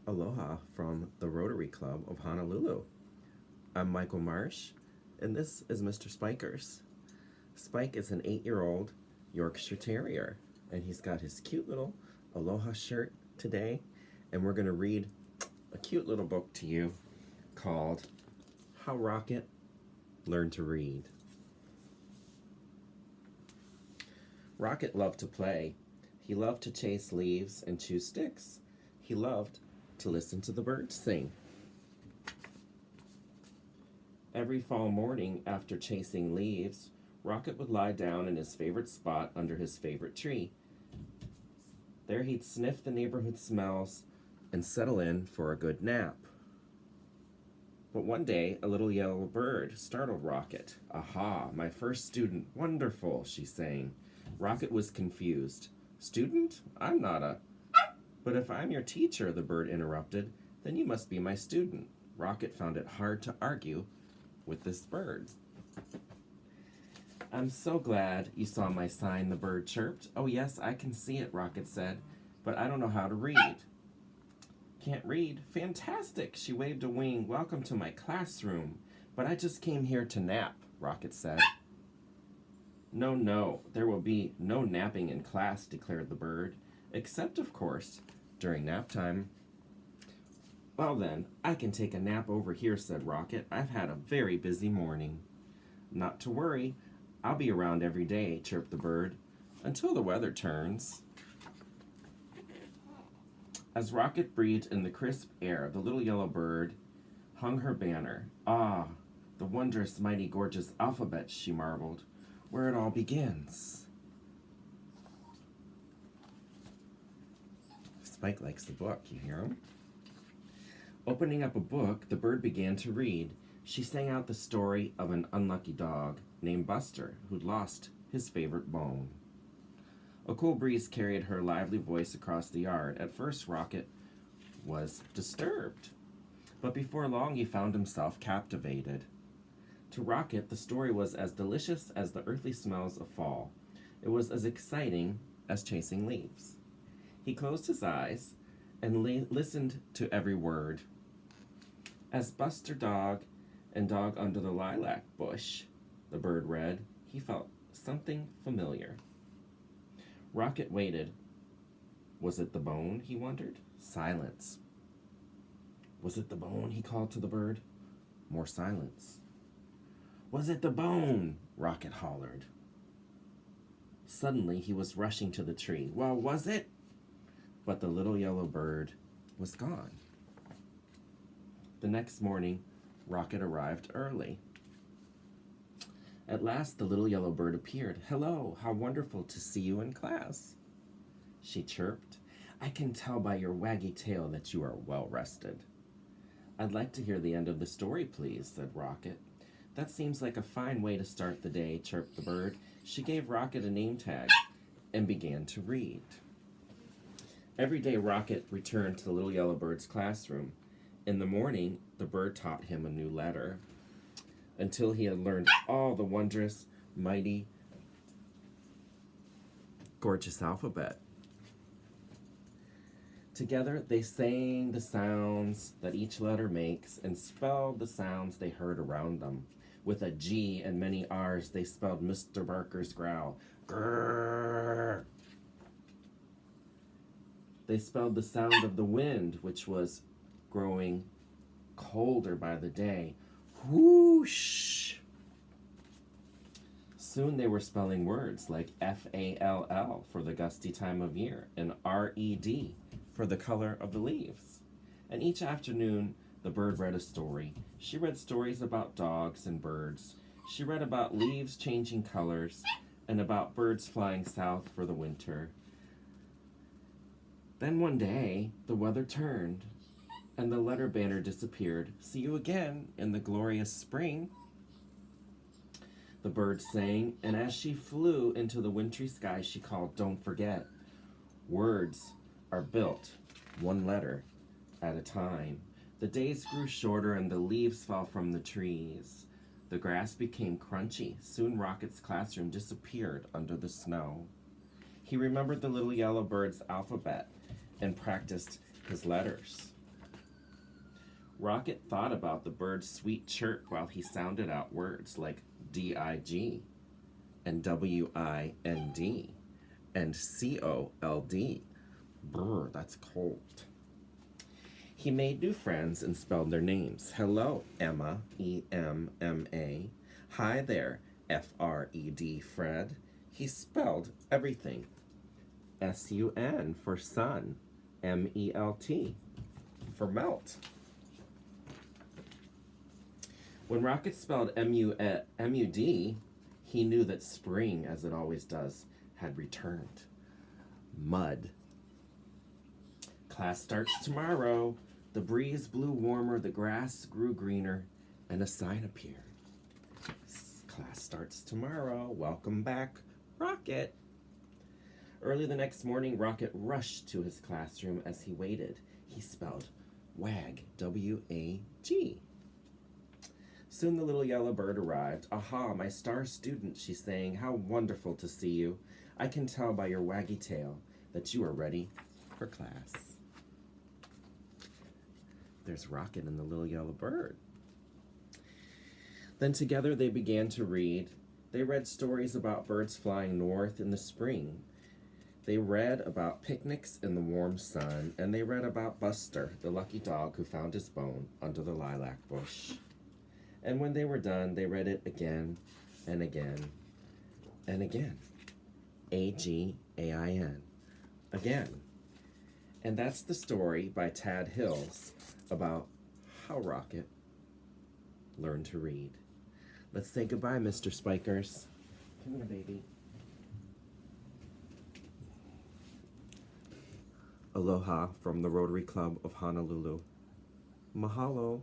Aloha from the Rotary Club of Honolulu. I'm Michael Marsh, and this is Mr. Spikers. Spike is an 8-year-old Yorkshire Terrier, and he's got his cute little Aloha shirt today, and we're going to read a cute little book to you called How Rocket Learned to Read. Rocket loved to play. He loved to chase leaves and chew sticks. He loved to listen to the birds sing. Every fall morning, after chasing leaves, Rocket would lie down in his favorite spot under his favorite tree. There he'd sniff the neighborhood smells and settle in for a good nap. But one day, a little yellow bird startled Rocket. "Aha, my first student, wonderful," she sang. Rocket was confused. "Student? I'm not a..." "But if I'm your teacher," the bird interrupted, "then you must be my student." Rocket found it hard to argue with this bird. "I'm so glad you saw my sign," the bird chirped. "Oh yes, I can see it," Rocket said, "but I don't know how to read." "Can't read? Fantastic!" She waved a wing. "Welcome to my classroom." "But I just came here to nap," Rocket said. No, there will be no napping in class," declared the bird. "Except, of course, during nap time." "Well then, I can take a nap over here," said Rocket. "I've had a very busy morning." "Not to worry. I'll be around every day," chirped the bird, "until the weather turns." As Rocket breathed in the crisp air, the little yellow bird hung her banner. "Ah, the wondrous, mighty, gorgeous alphabet," she marveled, "where it all begins." Spike likes the book, you hear him? Opening up a book, the bird began to read. She sang out the story of an unlucky dog named Buster who'd lost his favorite bone. A cool breeze carried her lively voice across the yard. At first, Rocket was disturbed, but before long he found himself captivated. To Rocket, the story was as delicious as the earthly smells of fall. It was as exciting as chasing leaves. He closed his eyes and listened to every word. "As Buster Dog and Dog under the lilac bush," the bird read. He felt something familiar. Rocket waited. Was it the bone, he wondered? Silence. Was it the bone, he called to the bird? More silence. Was it the bone? Rocket hollered. Suddenly he was rushing to the tree. Well, was it? But the little yellow bird was gone. The next morning, Rocket arrived early. At last, the little yellow bird appeared. "Hello, how wonderful to see you in class," she chirped. "I can tell by your waggy tail that you are well rested." "I'd like to hear the end of the story, please," said Rocket. "That seems like a fine way to start the day," chirped the bird. She gave Rocket a name tag and began to read. Every day, Rocket returned to the little yellow bird's classroom. In the morning, the bird taught him a new letter until he had learned all the wondrous, mighty, gorgeous alphabet. Together, they sang the sounds that each letter makes and spelled the sounds they heard around them. With a G and many R's, they spelled Mr. Barker's growl. Grrr. They spelled the sound of the wind, which was growing colder by the day. Whoosh! Soon they were spelling words like FALL for the gusty time of year and RED for the color of the leaves. And each afternoon, the bird read a story. She read stories about dogs and birds. She read about leaves changing colors and about birds flying south for the winter. Then one day, the weather turned and the letter banner disappeared. "See you again in the glorious spring," the bird sang, and as she flew into the wintry sky, she called, "Don't forget, words are built one letter at a time." The days grew shorter and the leaves fell from the trees. The grass became crunchy. Soon Rocket's classroom disappeared under the snow. He remembered the little yellow bird's alphabet and practiced his letters. Rocket thought about the bird's sweet chirp while he sounded out words like DIG and WIND and COLD. Brr, that's cold. He made new friends and spelled their names. Hello, Emma, EMMA. Hi there, FRED, Fred. He spelled everything. SUN for sun, MELT for melt. When Rocket spelled MUD, he knew that spring, as it always does, had returned. Mud. Class starts tomorrow. The breeze blew warmer, the grass grew greener, and a sign appeared. Class starts tomorrow. Welcome back, Rocket. Early the next morning, Rocket rushed to his classroom. As he waited, he spelled WAG, W-A-G. Soon the little yellow bird arrived. Aha, my star student, she sang. How wonderful to see you. I can tell by your waggy tail that you are ready for class. There's Rocket and the little yellow bird. Then together they began to read. They read stories about birds flying north in the spring. They read about picnics in the warm sun, and they read about Buster, the lucky dog who found his bone under the lilac bush. And when they were done, they read it again and again and again. AGAIN. Again. And that's the story by Tad Hills about how Rocket learned to read. Let's say goodbye, Mr. Spikers. Come here, baby. Aloha from the Rotary Club of Honolulu. Mahalo.